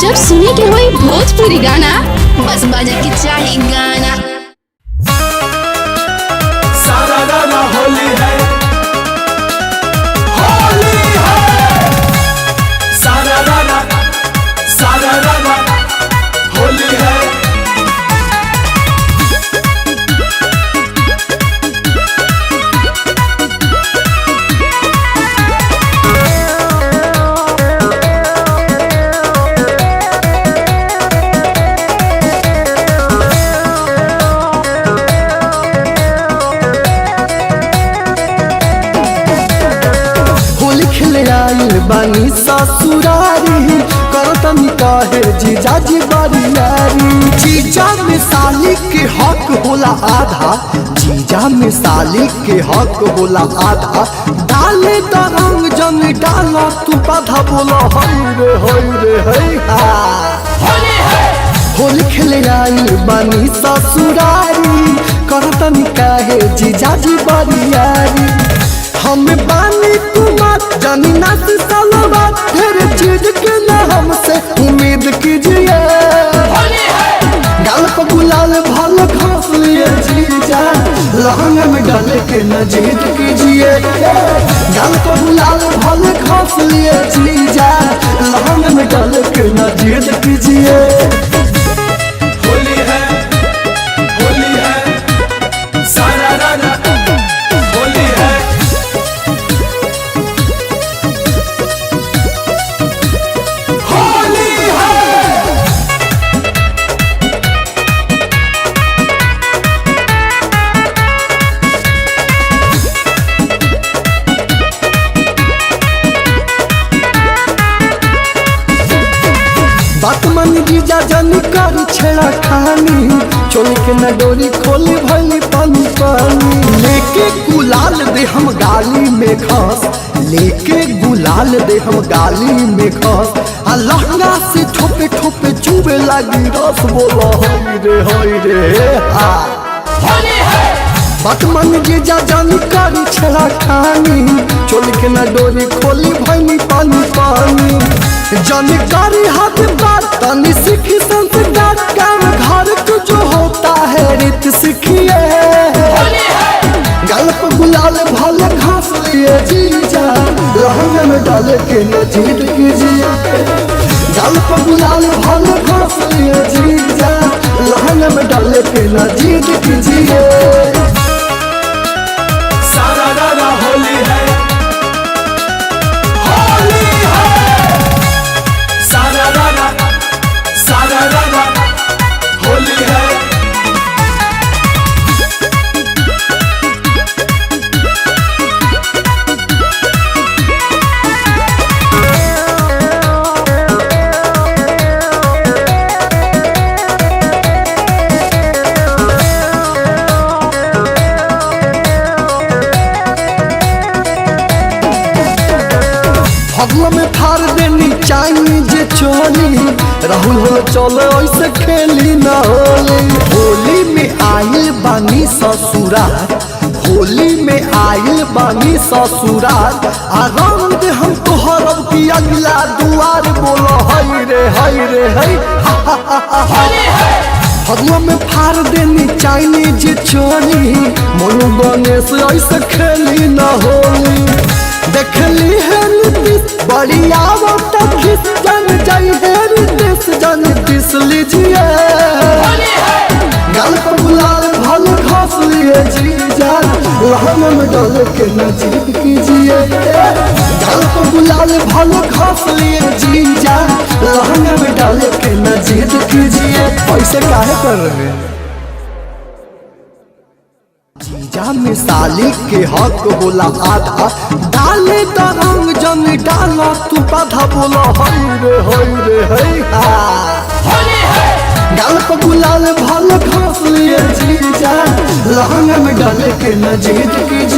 जब सुने के होई भोजपुरी गाना बस बजे के चाही गाना। सारा राना होली है, होली है। सारा राना होली है। आइल बानी ससुरारी करतनी कहे जीजाजी बरियारी। जीजा में साली के हक होला आधा, जीजा में साली के हक होला आधा। डाले तो रंग जन डाला तू बाधा बोला हई रे हई हा। होली खेले आइल बानी ससुरारी करतनी कहे जीजाजी बरियारी। हम बानी कुमार जानी नाच सलवार, तेरे चीज के ना हमसे उम्मीद कीजिए। गाल पर गुलाल भल घास लिए जीजा, लहंगा में डाले के न जीत कीजिए। गाल पर गुलाल भल घास लिए जीजा, लहंगा में डाले के न जीत कीजिए। होली है, होली है। सारा राना होली है। बात मन जीजा जानी कर छेड़ा खानी, चोली के न डोरी खोली भली पानी पानी। लेके गुलाल दे हम गाली में घास, लेके गुलाल दे हम गाली में घास। आ लहंगा से ठोपे ठोपे चुबे लगी रस बोला हई रे हा। बात मन जीजा जानी कर छेड़ा खानी, चोली के न डोरी खोली भली पानी पानी। जानकारी हाथ बात तनी सीखी संस्कार, काम घर को जो होता है रीत सीखिए। गाल पर गुलाल भले घास लिए जीजा, लहंगा में डाले के न जीत कीजिए। गाल पर गुलाल भले घास लिए जीजा, लहंगा में डाले के न जीत कीजिए। सारा राना होली है, होली है। सारा राना होली है। भगवा में फाड़ देनी चाइनीज चोली, राहुल हो चलो ऐसे खेली ना होली। होली में आइल बानी ससुराल, होली में आइल बानी ससुराल। आ रंग दे हम तोहर की अगला दुआर बोलो हई रे हई। भगवा में फाड़ देनी चाइनीज चोली, मनु बने से ऐसे खेली ना होली। देखली है नीतीश बड़ी आवत खिस, जन जाई है नीतीश जन किस लीजिए। गाल पर गुलाल भल घास लिए जीजा, लहंगा में डाले के न जीत कीजिए। गाल पर गुलाल भल घास लिए जीजा, लहंगा में डाले के न जीत कीजिए। ऐसे काहे कर रहे हैं? जीजा में साली के हक होला आधा, डाले तो रंग जन डाला तू बाधा बोला हई रे हई हा। गाल पर गुलाल भल घास लिए जीजा, लहंगा में डाले के न जीत कीजिए।